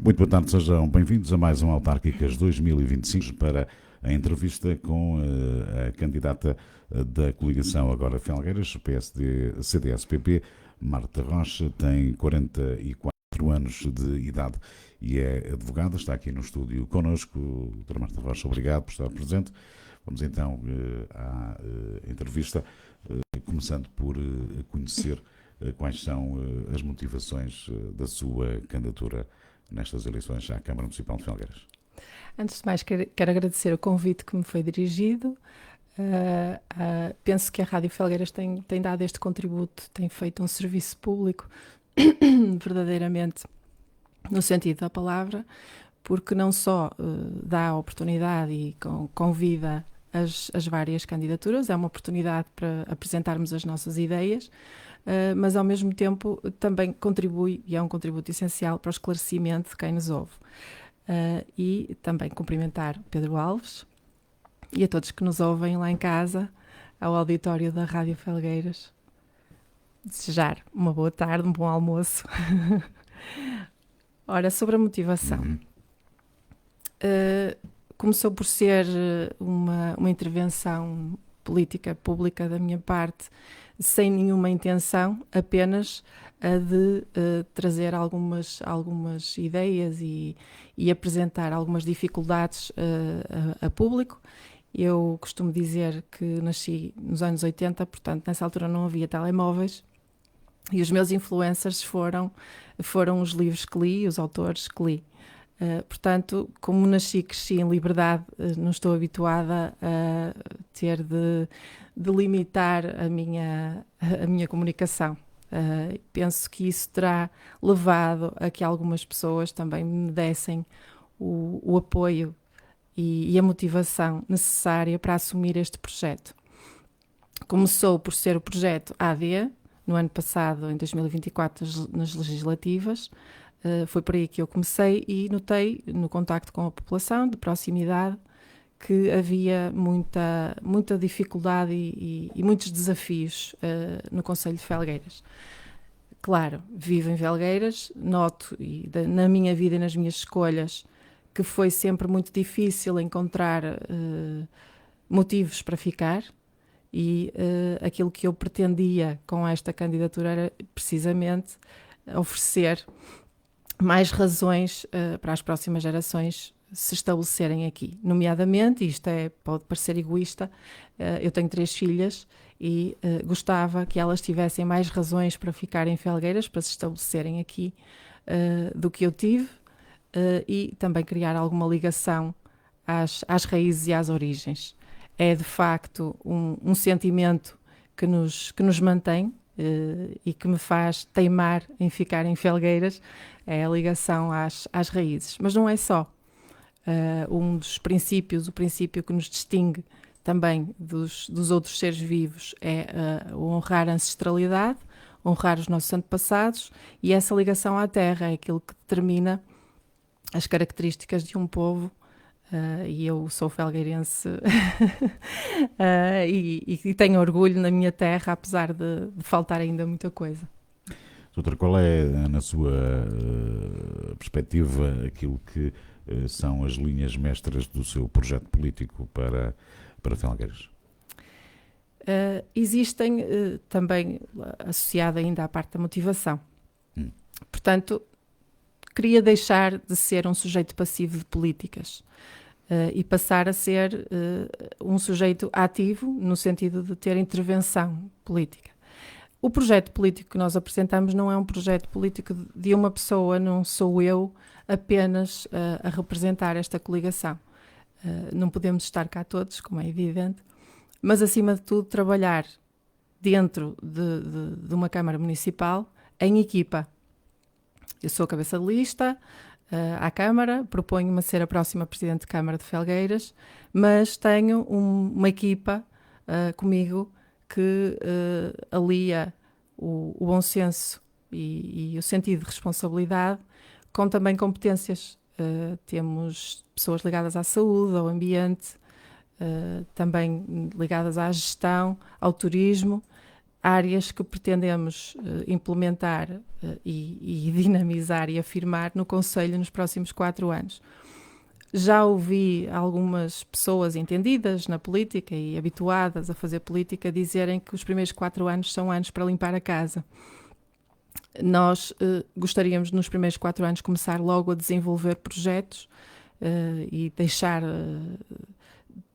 Muito boa tarde, sejam bem-vindos a mais um Autárquicas 2025 para a entrevista com a candidata da coligação Agora Felgueiras, PSD-CDS-PP, Marta Rocha, tem 44 anos de idade e é advogada, está aqui no estúdio connosco. Doutora Marta Rocha, obrigado por estar presente. Vamos então à entrevista, começando por conhecer quais são as motivações da sua candidatura nestas eleições à Câmara Municipal de Felgueiras. Antes de mais, quero agradecer o convite que me foi dirigido. Penso que a Rádio Felgueiras tem dado este contributo, tem feito um serviço público verdadeiramente no sentido da palavra, porque não só dá a oportunidade e convida as várias candidaturas, é uma oportunidade para apresentarmos as nossas ideias, mas ao mesmo tempo também contribui, e é um contributo essencial para o esclarecimento de quem nos ouve. E também cumprimentar Pedro Alves e a todos que nos ouvem lá em casa, ao auditório da Rádio Felgueiras. Desejar uma boa tarde, um bom almoço. Ora, sobre a motivação. Começou por ser uma intervenção política pública da minha parte, sem nenhuma intenção, apenas a de trazer algumas ideias e apresentar algumas dificuldades a público. Eu costumo dizer que nasci nos anos 80, portanto, nessa altura não havia telemóveis, e os meus influencers foram os livros que li, os autores que li. Portanto, como nasci e cresci em liberdade, não estou habituada a ter de limitar a minha comunicação. Penso que isso terá levado a que algumas pessoas também me dessem o apoio e a motivação necessária para assumir este projeto. Começou por ser o projeto AD, no ano passado, em 2024, nas legislativas. Foi por aí que eu comecei e notei, no contacto com a população, de proximidade, que havia muita dificuldade e muitos desafios no concelho de Felgueiras. Claro, vivo em Felgueiras, noto na minha vida e nas minhas escolhas que foi sempre muito difícil encontrar motivos para ficar, e aquilo que eu pretendia com esta candidatura era precisamente oferecer mais razões para as próximas gerações se estabelecerem aqui. Nomeadamente, isto pode parecer egoísta, eu tenho 3 filhas e gostava que elas tivessem mais razões para ficarem em Felgueiras, para se estabelecerem aqui, do que eu tive, e também criar alguma ligação às raízes e às origens. É de facto um sentimento que nos mantém e que me faz teimar em ficar em Felgueiras, é a ligação às raízes. Mas não é só. Um dos princípios, o princípio que nos distingue também dos outros seres vivos é honrar a ancestralidade, honrar os nossos antepassados, e essa ligação à terra é aquilo que determina as características de um povo. E eu sou felgueirense e tenho orgulho na minha terra, apesar de faltar ainda muita coisa. Doutora, qual é, na sua perspectiva, aquilo que são as linhas mestras do seu projeto político para Felgueiras? Existem também, associada ainda à parte da motivação. Portanto, queria deixar de ser um sujeito passivo de políticas e passar a ser um sujeito ativo, no sentido de ter intervenção política. O projeto político que nós apresentamos não é um projeto político de uma pessoa, não sou eu apenas a representar esta coligação. Não podemos estar cá todos, como é evidente, mas acima de tudo trabalhar dentro de uma Câmara Municipal em equipa. Eu sou cabeça de lista à Câmara, proponho-me a ser a próxima Presidente de Câmara de Felgueiras, mas tenho uma equipa comigo que alia o bom senso e o sentido de responsabilidade com também competências. Temos pessoas ligadas à saúde, ao ambiente, também ligadas à gestão, ao turismo, áreas que pretendemos implementar e dinamizar e afirmar no Conselho nos próximos 4 anos. Já ouvi algumas pessoas entendidas na política e habituadas a fazer política dizerem que os primeiros 4 anos são anos para limpar a casa. Nós gostaríamos, nos primeiros 4 anos, começar logo a desenvolver projetos e deixar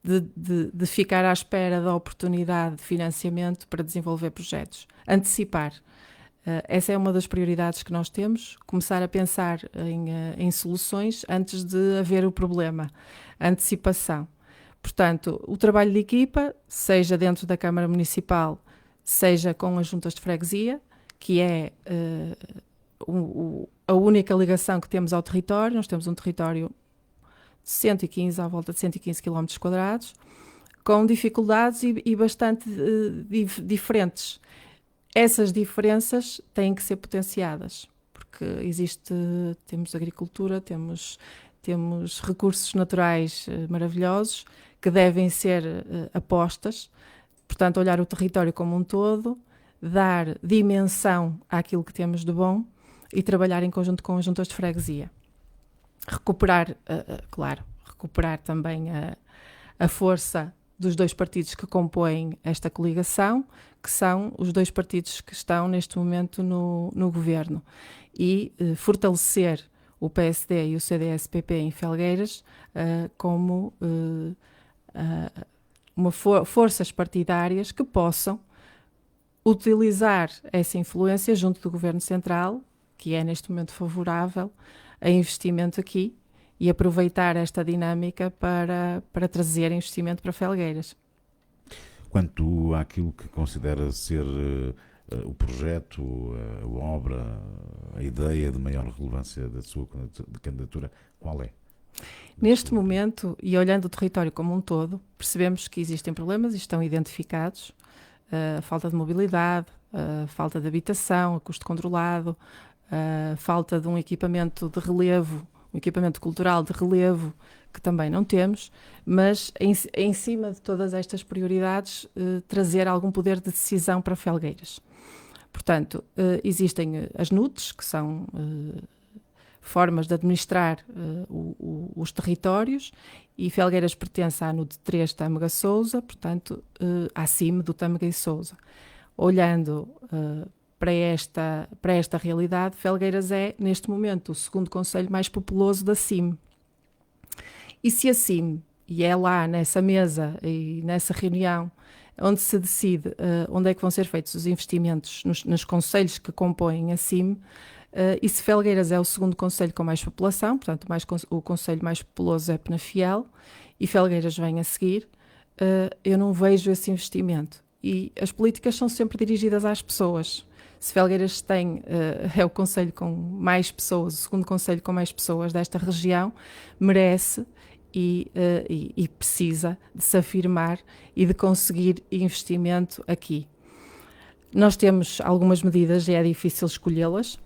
de ficar à espera da oportunidade de financiamento para desenvolver projetos. Antecipar. Essa é uma das prioridades que nós temos, começar a pensar em soluções antes de haver o problema. Antecipação. Portanto, o trabalho de equipa, seja dentro da Câmara Municipal, seja com as juntas de freguesia, que é a única ligação que temos ao território. Nós temos um território de 115, à volta de 115 km², com dificuldades e bastante diferentes. Essas diferenças têm que ser potenciadas, porque temos agricultura, temos recursos naturais maravilhosos que devem ser apostas. Portanto, olhar o território como um todo, dar dimensão àquilo que temos de bom e trabalhar em conjunto com as juntas de freguesia. Recuperar também a força dos 2 partidos que compõem esta coligação, que são os 2 partidos que estão neste momento no governo, e fortalecer o PSD e o CDS-PP em Felgueiras como forças partidárias que possam utilizar essa influência junto do Governo Central, que é neste momento favorável a investimento aqui, e aproveitar esta dinâmica para trazer investimento para Felgueiras. Quanto àquilo que considera ser o projeto, a obra, a ideia de maior relevância da sua candidatura, qual é? Neste momento, e olhando o território como um todo, percebemos que existem problemas e estão identificados. A falta de mobilidade, a falta de habitação, a custo controlado, a falta de um equipamento de relevo, um equipamento cultural de relevo, que também não temos, mas em cima de todas estas prioridades, trazer algum poder de decisão para Felgueiras. Portanto, existem as NUTs, que são formas de administrar os territórios, e Felgueiras pertence à NUT 3 Tâmega Sousa, portanto, acima do Tâmega e Sousa. Olhando para esta realidade, Felgueiras é, neste momento, o segundo concelho mais populoso da CIM. E se a CIM, e é lá nessa mesa e nessa reunião, onde se decide onde é que vão ser feitos os investimentos nos concelhos que compõem a CIM, e se Felgueiras é o segundo concelho com mais população, portanto o concelho mais populoso é Penafiel, e Felgueiras vem a seguir, eu não vejo esse investimento. E as políticas são sempre dirigidas às pessoas. Se Felgueiras é o concelho com mais pessoas, o segundo concelho com mais pessoas desta região, merece e precisa de se afirmar e de conseguir investimento aqui. Nós temos algumas medidas e é difícil escolhê-las.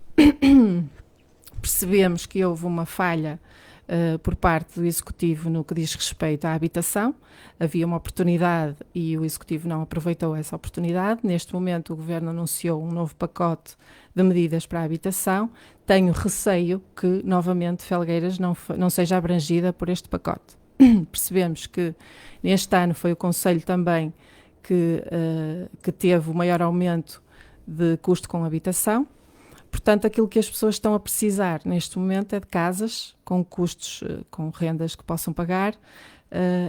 Percebemos que houve uma falha por parte do Executivo no que diz respeito à habitação. Havia uma oportunidade e o Executivo não aproveitou essa oportunidade. Neste momento o Governo anunciou um novo pacote de medidas para a habitação. Tenho receio que novamente Felgueiras não seja abrangida por este pacote. Percebemos que neste ano foi o Concelho também que teve o maior aumento de custo com habitação. Portanto, aquilo que as pessoas estão a precisar neste momento é de casas com custos, com rendas que possam pagar.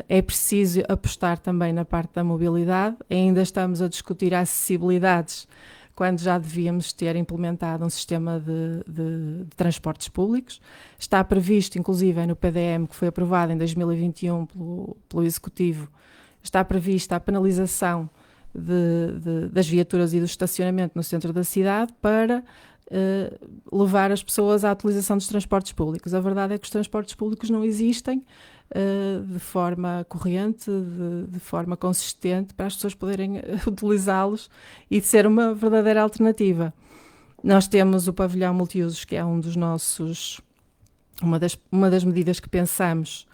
É preciso apostar também na parte da mobilidade. Ainda estamos a discutir acessibilidades quando já devíamos ter implementado um sistema de transportes públicos. Está previsto, inclusive, no PDM, que foi aprovado em 2021 pelo Executivo, está prevista a penalização das viaturas e do estacionamento no centro da cidade para levar as pessoas à utilização dos transportes públicos. A verdade é que os transportes públicos não existem de forma corrente, de forma consistente, para as pessoas poderem utilizá-los e de ser uma verdadeira alternativa. Nós temos o pavilhão multiusos, que é uma das medidas que pensamos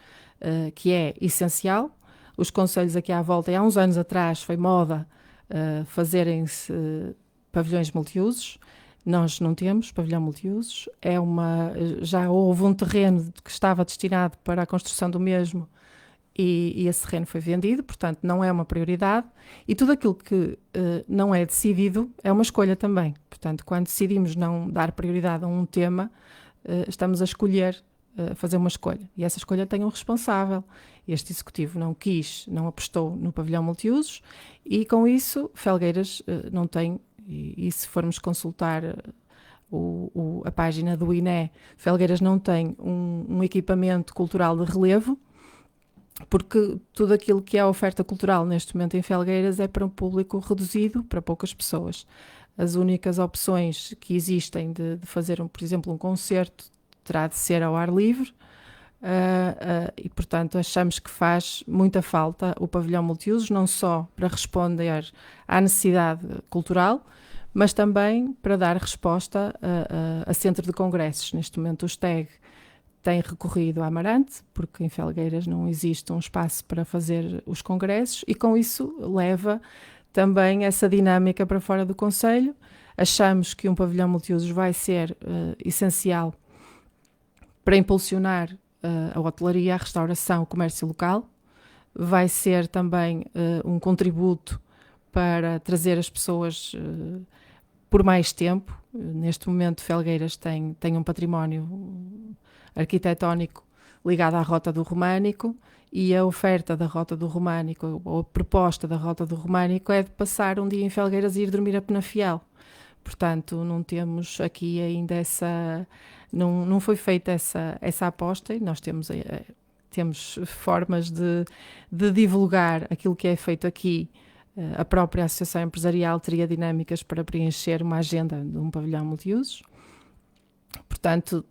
que é essencial. Os concelhos aqui à volta, e há uns anos atrás foi moda fazerem-se pavilhões multiusos. Nós não temos pavilhão multiusos. Já houve um terreno que estava destinado para a construção do mesmo e esse terreno foi vendido, portanto não é uma prioridade. E tudo aquilo que não é decidido é uma escolha também. Portanto, quando decidimos não dar prioridade a um tema, estamos a escolher, fazer uma escolha. E essa escolha tem um responsável. Este executivo não apostou no pavilhão multiusos e com isso Felgueiras não tem. E se formos consultar a página do INE, Felgueiras não tem um equipamento cultural de relevo, porque tudo aquilo que é a oferta cultural neste momento em Felgueiras é para um público reduzido, para poucas pessoas. As únicas opções que existem de fazer, por exemplo, um concerto terá de ser ao ar livre, e portanto achamos que faz muita falta o pavilhão multiusos, não só para responder à necessidade cultural, mas também para dar resposta a centro de congressos. Neste momento o STEG tem recorrido a Amarante, porque em Felgueiras não existe um espaço para fazer os congressos e com isso leva também essa dinâmica para fora do concelho. Achamos que um pavilhão multiusos vai ser essencial para impulsionar a hotelaria, a restauração, o comércio local. Vai ser também um contributo para trazer as pessoas por mais tempo. Neste momento, Felgueiras tem um património arquitetónico ligado à Rota do Românico e a oferta da Rota do Românico, ou a proposta da Rota do Românico, é de passar um dia em Felgueiras e ir dormir a Penafiel. Portanto, não temos aqui ainda não foi feita essa aposta e nós temos formas de divulgar aquilo que é feito aqui. A própria Associação Empresarial teria dinâmicas para preencher uma agenda de um pavilhão multiusos. Portanto,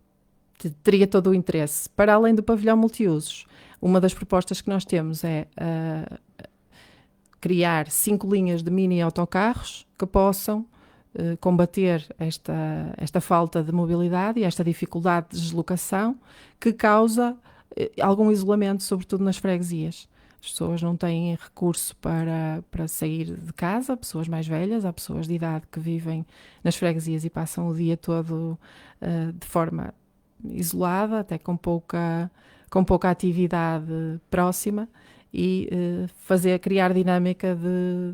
teria todo o interesse. Para além do pavilhão multiusos, uma das propostas que nós temos é criar 5 linhas de mini autocarros que possam combater esta falta de mobilidade e esta dificuldade de deslocação que causa algum isolamento, sobretudo nas freguesias. As pessoas não têm recurso para sair de casa, pessoas mais velhas, há pessoas de idade que vivem nas freguesias e passam o dia todo de forma isolada, até com pouca atividade próxima e criar dinâmica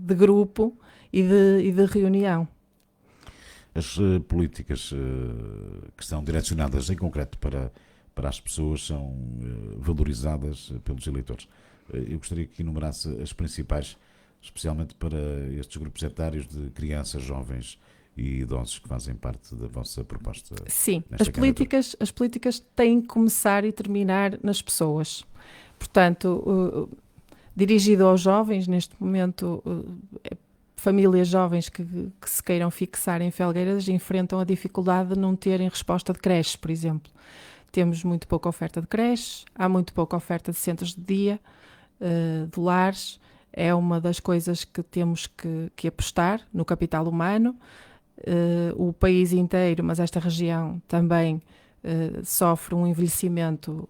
de grupo e de reunião. As políticas que estão direcionadas em concreto para as pessoas são valorizadas pelos eleitores. Eu gostaria que enumerasse as principais, especialmente para estes grupos etários de crianças, jovens e idosos que fazem parte da vossa proposta. Sim, as políticas têm que começar e terminar nas pessoas. Portanto, dirigido aos jovens, neste momento, famílias jovens que se queiram fixar em Felgueiras enfrentam a dificuldade de não terem resposta de creches, por exemplo. Temos muito pouca oferta de creches, há muito pouca oferta de centros de dia, de lares. É uma das coisas que temos que apostar no capital humano. O país inteiro, mas esta região também sofre um envelhecimento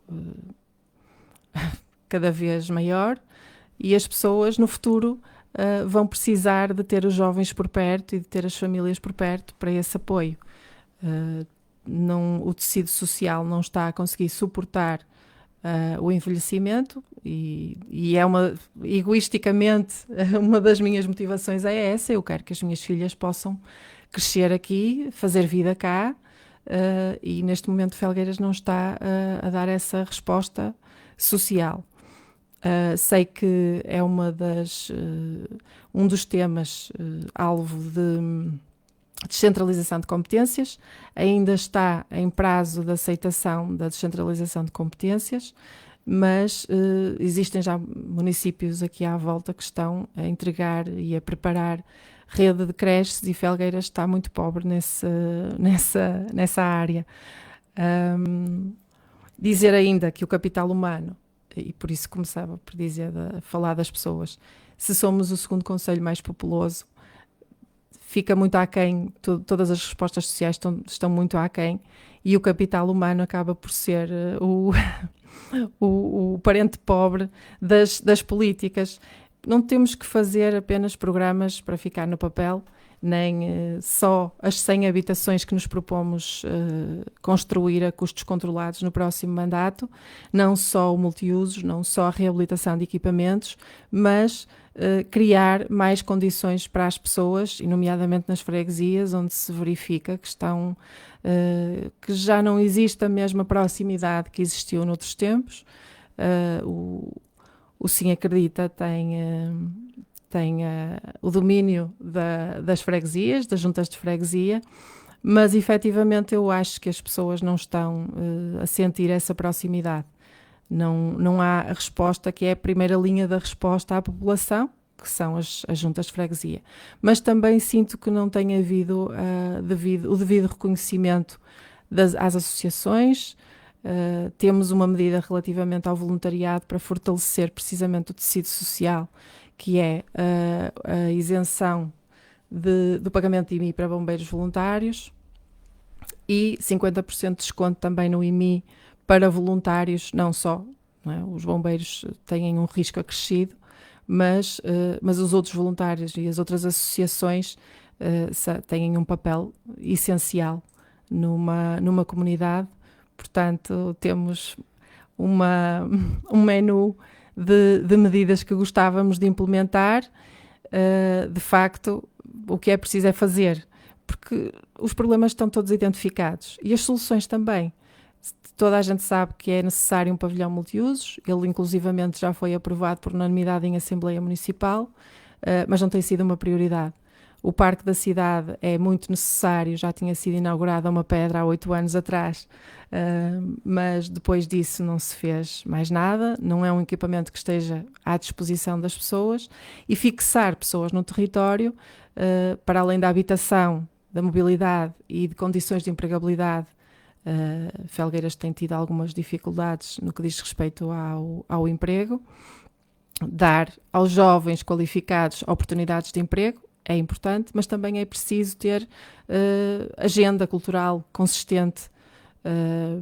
cada vez maior e as pessoas no futuro vão precisar de ter os jovens por perto e de ter as famílias por perto para esse apoio. O tecido social não está a conseguir suportar o envelhecimento e egoisticamente uma das minhas motivações é essa. Eu quero que as minhas filhas possam crescer aqui, fazer vida cá, e neste momento Felgueiras não está a dar essa resposta social. Sei que é um dos temas alvo de descentralização de competências, ainda está em prazo de aceitação da descentralização de competências, mas existem já municípios aqui à volta que estão a entregar e a preparar rede de creches e Felgueiras está muito pobre nessa área. Dizer ainda que o capital humano, e por isso começava por falar das pessoas, se somos o segundo concelho mais populoso, fica muito aquém, todas as respostas sociais estão muito aquém e o capital humano acaba por ser o parente pobre das políticas. não temos que fazer apenas programas para ficar no papel, nem só as 100 habitações que nos propomos construir a custos controlados no próximo mandato, não só o multiusos, não só a reabilitação de equipamentos, mas criar mais condições para as pessoas, e nomeadamente nas freguesias, onde se verifica que que já não existe a mesma proximidade que existiu noutros tempos. O Sim Acredita tem o domínio das freguesias, das juntas de freguesia, mas efetivamente eu acho que as pessoas não estão a sentir essa proximidade. Não há a resposta que é a primeira linha da resposta à população, que são as juntas de freguesia. Mas também sinto que não tem havido o devido reconhecimento às associações. Temos uma medida relativamente ao voluntariado para fortalecer precisamente o tecido social, que é a isenção do pagamento de IMI para bombeiros voluntários e 50% de desconto também no IMI para voluntários, não só, não é? Os bombeiros têm um risco acrescido, mas os outros voluntários e as outras associações têm um papel essencial numa comunidade. Portanto, temos um menu de medidas que gostávamos de implementar. De facto, o que é preciso é fazer, porque os problemas estão todos identificados e as soluções também. Toda a gente sabe que é necessário um pavilhão multiusos, ele inclusivamente já foi aprovado por unanimidade em Assembleia Municipal, mas não tem sido uma prioridade. O Parque da Cidade é muito necessário, já tinha sido inaugurada uma pedra há 8 anos atrás, mas depois disso não se fez mais nada, não é um equipamento que esteja à disposição das pessoas, e fixar pessoas no território, para além da habitação, da mobilidade e de condições de empregabilidade. Felgueiras tem tido algumas dificuldades no que diz respeito ao emprego. Dar aos jovens qualificados oportunidades de emprego é importante, mas também é preciso ter agenda cultural consistente,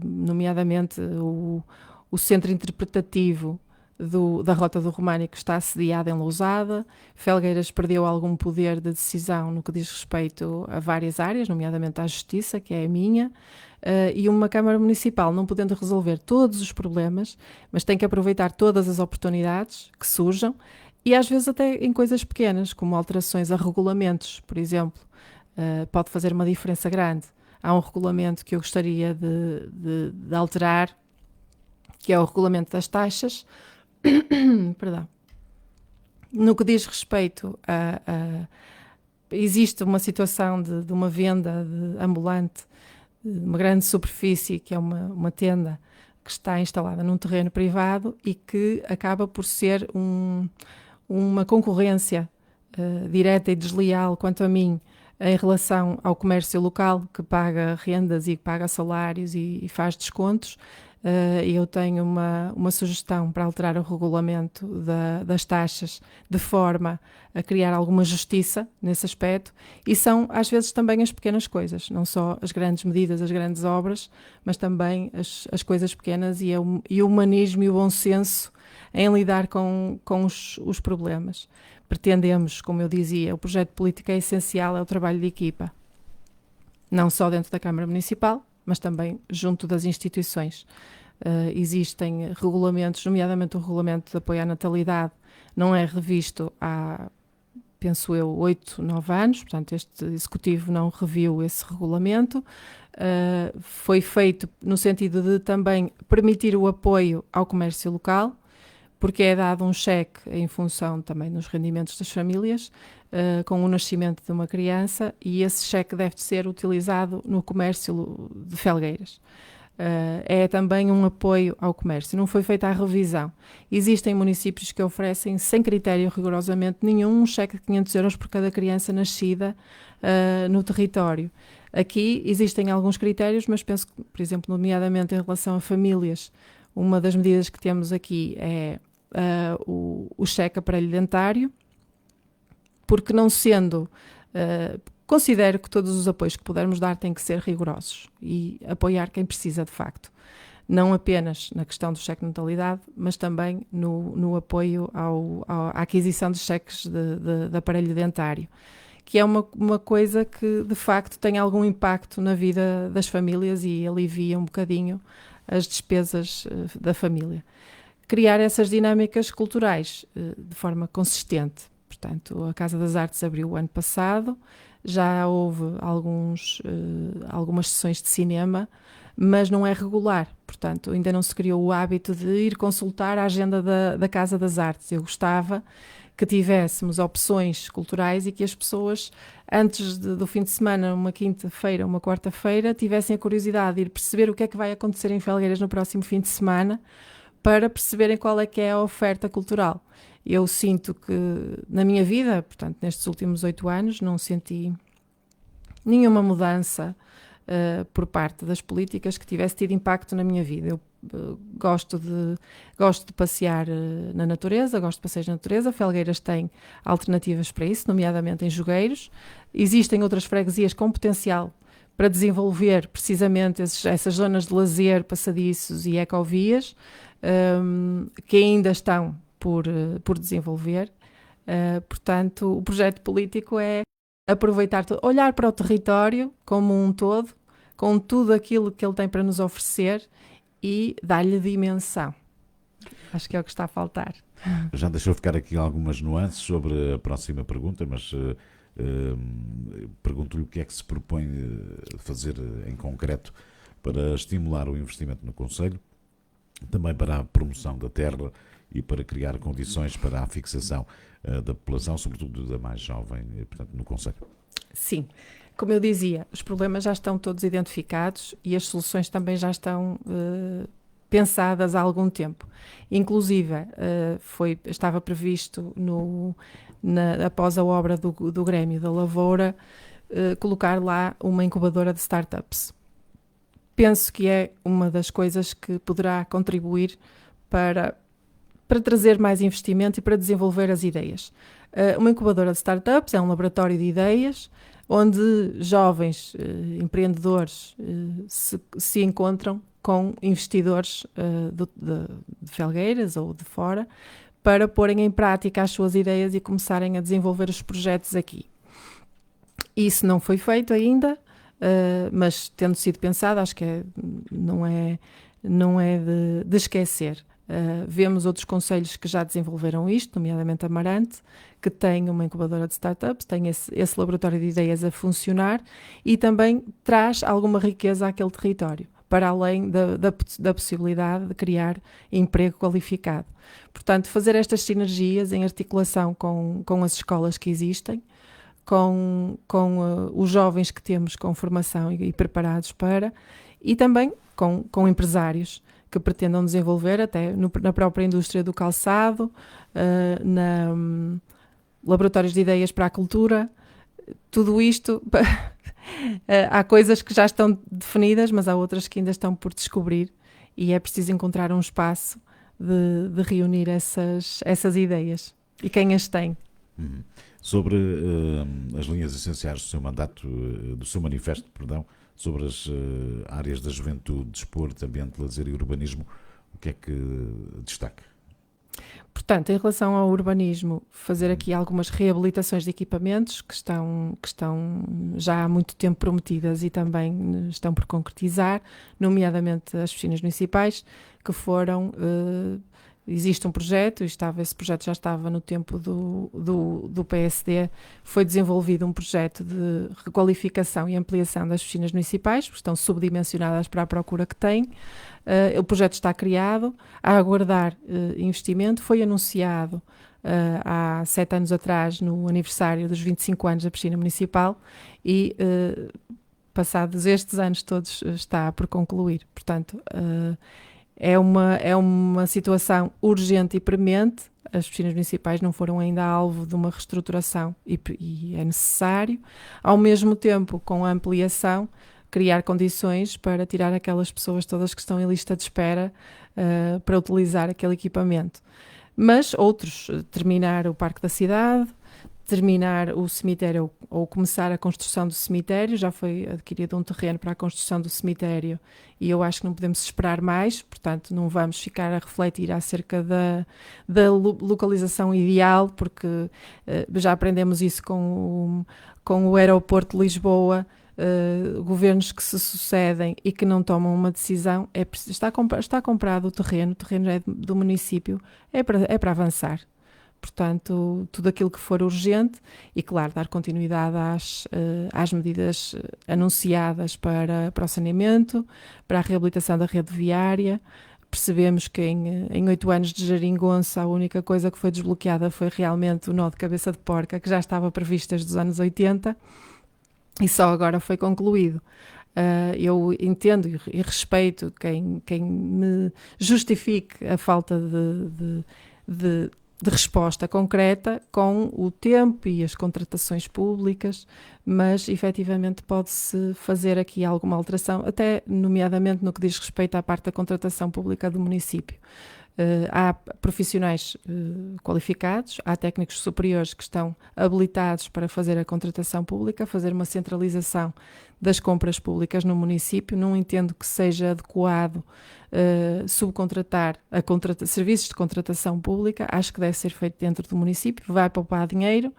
nomeadamente o centro interpretativo da Rota do Românico está assediado em Lousada. Felgueiras perdeu algum poder de decisão no que diz respeito a várias áreas, nomeadamente à Justiça, que é a minha, e uma Câmara Municipal, não podendo resolver todos os problemas, mas tem que aproveitar todas as oportunidades que surjam, e às vezes até em coisas pequenas, como alterações a regulamentos, por exemplo, pode fazer uma diferença grande. Há um regulamento que eu gostaria de alterar, que é o regulamento das taxas. Perdão. No que diz respeito existe uma situação de uma venda ambulante, de uma grande superfície, que é uma tenda que está instalada num terreno privado e que acaba por ser uma concorrência direta e desleal, quanto a mim, em relação ao comércio local, que paga rendas e paga salários e faz descontos. Eu tenho uma sugestão para alterar o regulamento das taxas, de forma a criar alguma justiça nesse aspecto, e são às vezes também as pequenas coisas, não só as grandes medidas, as grandes obras, mas também as coisas pequenas e o humanismo e o bom senso em lidar com os problemas. Pretendemos, como eu dizia, o projeto político é essencial, é o trabalho de equipa, não só dentro da Câmara Municipal, mas também junto das instituições. Existem regulamentos, nomeadamente o regulamento de apoio à natalidade, não é revisto há, penso eu, 8, 9 anos, portanto este Executivo não reviu esse regulamento. Foi feito no sentido de também permitir o apoio ao comércio local, porque é dado um cheque em função também dos rendimentos das famílias, com o nascimento de uma criança, e esse cheque deve ser utilizado no comércio de Felgueiras. É também um apoio ao comércio. Não foi feita a revisão. Existem municípios que oferecem, sem critério rigorosamente nenhum, um cheque de 500 euros por cada criança nascida no território. Aqui existem alguns critérios, mas penso que, por exemplo, nomeadamente em relação a famílias, uma das medidas que temos aqui é o cheque aparelho dentário, porque não sendo... considero que todos os apoios que pudermos dar têm que ser rigorosos e apoiar quem precisa de facto. não apenas na questão do cheque de natalidade, mas também no apoio à aquisição de cheques de aparelho dentário, que é uma coisa que de facto tem algum impacto na vida das famílias e alivia um bocadinho as despesas da família. Criar essas dinâmicas culturais de forma consistente. Portanto, a Casa das Artes abriu o ano passado, já houve algumas sessões de cinema, mas não é regular. Portanto, ainda não se criou o hábito de ir consultar a agenda da Casa das Artes. Eu gostava que tivéssemos opções culturais e que as pessoas, antes do fim de semana, uma quinta-feira, uma quarta-feira, tivessem a curiosidade de ir perceber o que é que vai acontecer em Felgueiras no próximo fim de semana, para perceberem qual é que é a oferta cultural. Eu sinto que na minha vida, portanto, nestes últimos 8 anos, não senti nenhuma mudança por parte das políticas que tivesse tido impacto na minha vida. Eu gosto de passear na natureza, gosto de passeios na natureza. Felgueiras tem alternativas para isso, nomeadamente em Jogueiros. Existem outras freguesias com potencial para desenvolver precisamente essas zonas de lazer, passadiços e ecovias, que ainda estão por desenvolver. Portanto, o projeto político é aproveitar, olhar para o território como um todo, com tudo aquilo que ele tem para nos oferecer e dar-lhe dimensão. Acho que é o que está a faltar. Já deixou ficar aqui algumas nuances sobre a próxima pergunta, mas pergunto-lhe o que é que se propõe fazer em concreto para estimular o investimento no concelho, também para a promoção da terra e para criar condições para a fixação da população, sobretudo da mais jovem, portanto, no concelho. Sim, como eu dizia, os problemas já estão todos identificados e as soluções também já estão pensadas há algum tempo. Inclusive, estava previsto após a obra do Grêmio da Lavoura, colocar lá uma incubadora de startups. Penso que é uma das coisas que poderá contribuir para trazer mais investimento e para desenvolver as ideias. Uma incubadora de startups é um laboratório de ideias onde jovens empreendedores se encontram com investidores de Felgueiras ou de fora para porem em prática as suas ideias e começarem a desenvolver os projetos aqui. Isso não foi feito ainda, mas tendo sido pensado, acho que não é de esquecer. Vemos outros concelhos que já desenvolveram isto, nomeadamente Amarante, que tem uma incubadora de startups, tem esse laboratório de ideias a funcionar e também traz alguma riqueza àquele território, para além da possibilidade de criar emprego qualificado. Portanto, fazer estas sinergias em articulação com as escolas que existem, com os jovens que temos com formação e preparados para, e também com empresários que pretendam desenvolver até na própria indústria do calçado, laboratórios de ideias para a cultura, tudo isto. Há coisas que já estão definidas, mas há outras que ainda estão por descobrir e é preciso encontrar um espaço de reunir essas ideias. E quem as tem? Sobre as linhas essenciais do seu mandato, do seu manifesto, perdão, sobre as áreas da juventude, desporto, ambiente, lazer e urbanismo, o que é que destaca? Portanto, em relação ao urbanismo, fazer aqui algumas reabilitações de equipamentos que estão já há muito tempo prometidas e também estão por concretizar, nomeadamente as piscinas municipais, que foram... Existe um projeto, esse projeto já estava no tempo do PSD, foi desenvolvido um projeto de requalificação e ampliação das piscinas municipais, porque estão subdimensionadas para a procura que têm. O projeto está criado, a aguardar investimento, foi anunciado há 7 anos atrás, no aniversário dos 25 anos da piscina municipal e, passados estes anos todos, está por concluir. Portanto, é uma situação urgente e premente. As piscinas municipais não foram ainda alvo de uma reestruturação e é necessário, ao mesmo tempo, com a ampliação, criar condições para tirar aquelas pessoas todas que estão em lista de espera para utilizar aquele equipamento. Mas outros, terminar o Parque da Cidade, terminar o cemitério ou começar a construção do cemitério. Já foi adquirido um terreno para a construção do cemitério e eu acho que não podemos esperar mais, portanto não vamos ficar a refletir acerca da localização ideal, porque já aprendemos isso com o aeroporto de Lisboa. Governos que se sucedem e que não tomam uma decisão, está comprado o terreno é do município, é para avançar. Portanto, tudo aquilo que for urgente e, claro, dar continuidade às medidas anunciadas para o saneamento, para a reabilitação da rede viária. Percebemos que em 8 anos de geringonça a única coisa que foi desbloqueada foi realmente o nó de cabeça de porca, que já estava previsto desde os anos 80 e só agora foi concluído. Eu entendo e respeito quem me justifique a falta de resposta concreta com o tempo e as contratações públicas, mas efetivamente pode-se fazer aqui alguma alteração, até nomeadamente no que diz respeito à parte da contratação pública do município. Há profissionais qualificados, há técnicos superiores que estão habilitados para fazer a contratação pública, fazer uma centralização das compras públicas no município. Não entendo que seja adequado subcontratar serviços de contratação pública. Acho que deve ser feito dentro do município, vai poupar dinheiro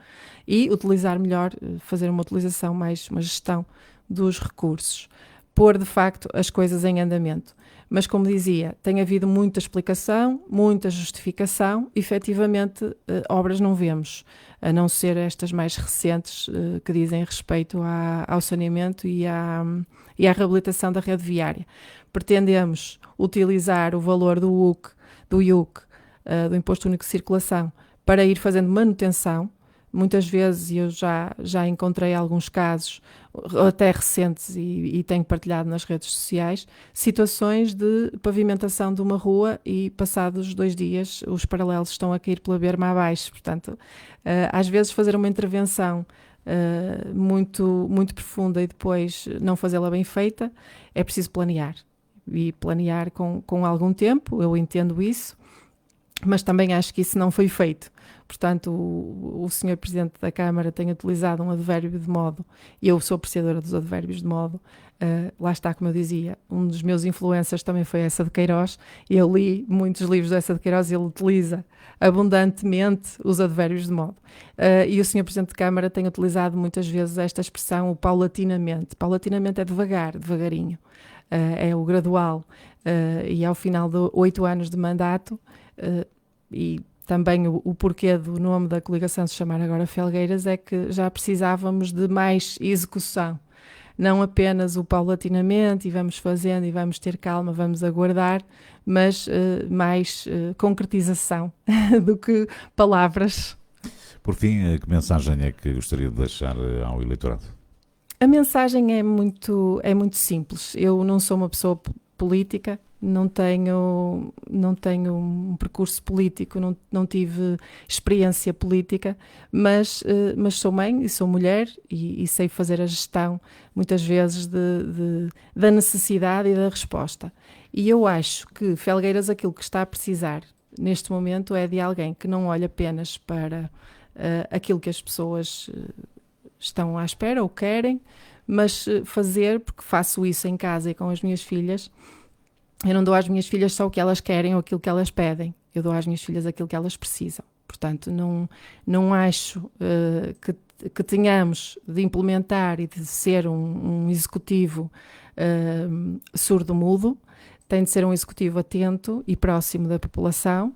e utilizar melhor, fazer uma utilização mais, uma gestão dos recursos. Pôr de facto as coisas em andamento. Mas, como dizia, tem havido muita explicação, muita justificação. Efetivamente, obras não vemos, a não ser estas mais recentes que dizem respeito ao saneamento e à reabilitação da rede viária. Pretendemos utilizar o valor do IUC, do Imposto Único de Circulação, para ir fazendo manutenção. Muitas vezes, eu já encontrei alguns casos, até recentes, e tenho partilhado nas redes sociais, situações de pavimentação de uma rua e passados 2 dias os paralelos estão a cair pela berma abaixo. Portanto, às vezes fazer uma intervenção muito, muito profunda e depois não fazê-la bem feita, é preciso planear. E planear com algum tempo, eu entendo isso, mas também acho que isso não foi feito. Portanto, o Sr. Presidente da Câmara tem utilizado um advérbio de modo, e eu sou apreciadora dos advérbios de modo, lá está, como eu dizia, um dos meus influencers também foi Essa de Queiroz, eu li muitos livros de Essa de Queiroz e ele utiliza abundantemente os advérbios de modo. E o Sr. Presidente de Câmara tem utilizado muitas vezes esta expressão, o paulatinamente. Paulatinamente é devagarinho, é o gradual, e ao final de 8 anos de mandato, e também o porquê do nome da coligação se chamar agora Felgueiras é que já precisávamos de mais execução, não apenas o paulatinamente e vamos fazendo e vamos ter calma, vamos aguardar, mas mais concretização do que palavras. Por fim, que mensagem é que gostaria de deixar ao eleitorado? A mensagem é muito simples. Eu não sou uma pessoa política, não tenho um percurso político, não tive experiência política, mas sou mãe e sou mulher e sei fazer a gestão, muitas vezes, da necessidade e da resposta. E eu acho que Felgueiras aquilo que está a precisar neste momento é de alguém que não olhe apenas para aquilo que as pessoas estão à espera ou querem, mas fazer, porque faço isso em casa e com as minhas filhas. Eu não dou às minhas filhas só o que elas querem ou aquilo que elas pedem. Eu dou às minhas filhas aquilo que elas precisam. Portanto, não acho que tenhamos de implementar e de ser um executivo surdo-mudo. Tem de ser um executivo atento e próximo da população,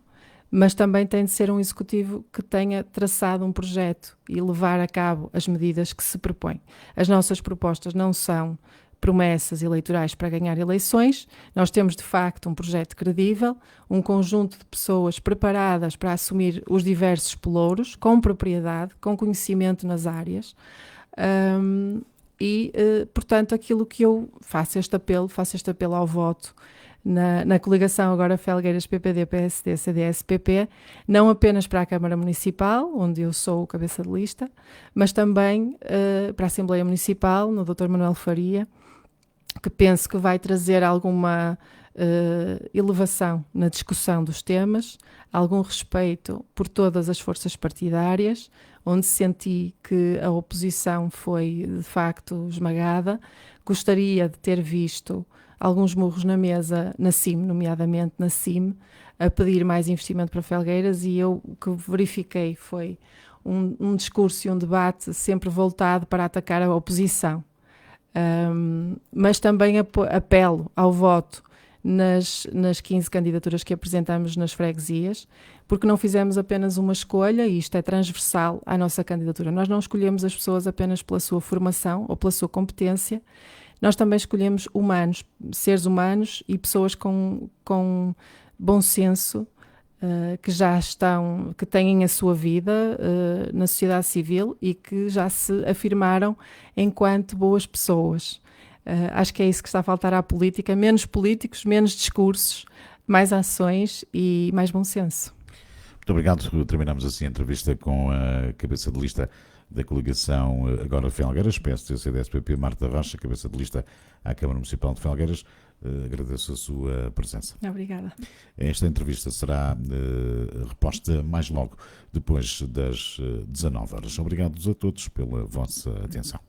mas também tem de ser um executivo que tenha traçado um projeto e levar a cabo as medidas que se propõe. As nossas propostas não são promessas eleitorais para ganhar eleições. Nós temos, de facto, um projeto credível, um conjunto de pessoas preparadas para assumir os diversos pelouros, com propriedade, com conhecimento nas áreas. Portanto, aquilo que eu faço este apelo ao voto na coligação agora Felgueiras PPD, PSD, CDS, PP, não apenas para a Câmara Municipal, onde eu sou o cabeça de lista, mas também para a Assembleia Municipal, no Dr. Manuel Faria, que penso que vai trazer alguma elevação na discussão dos temas, algum respeito por todas as forças partidárias, onde senti que a oposição foi de facto esmagada. Gostaria de ter visto alguns murros na mesa na CIM, nomeadamente na CIM, a pedir mais investimento para Felgueiras, e eu o que verifiquei foi um discurso e um debate sempre voltado para atacar a oposição. Mas também apelo ao voto nas 15 candidaturas que apresentamos nas freguesias, porque não fizemos apenas uma escolha, e isto é transversal à nossa candidatura. Nós não escolhemos as pessoas apenas pela sua formação ou pela sua competência, nós também escolhemos humanos, seres humanos e pessoas com bom senso, que já estão, que têm a sua vida na sociedade civil e que já se afirmaram enquanto boas pessoas. Acho que é isso que está a faltar à política: menos políticos, menos discursos, mais ações e mais bom senso. Muito obrigado. Terminamos assim a entrevista com a cabeça de lista da coligação Agora Felgueiras, PSD, CDS-PP, Marta Rocha, cabeça de lista à Câmara Municipal de Felgueiras. Agradeço a sua presença. Obrigada. Esta entrevista será reposta mais logo depois das 19 horas. Obrigado a todos pela vossa atenção.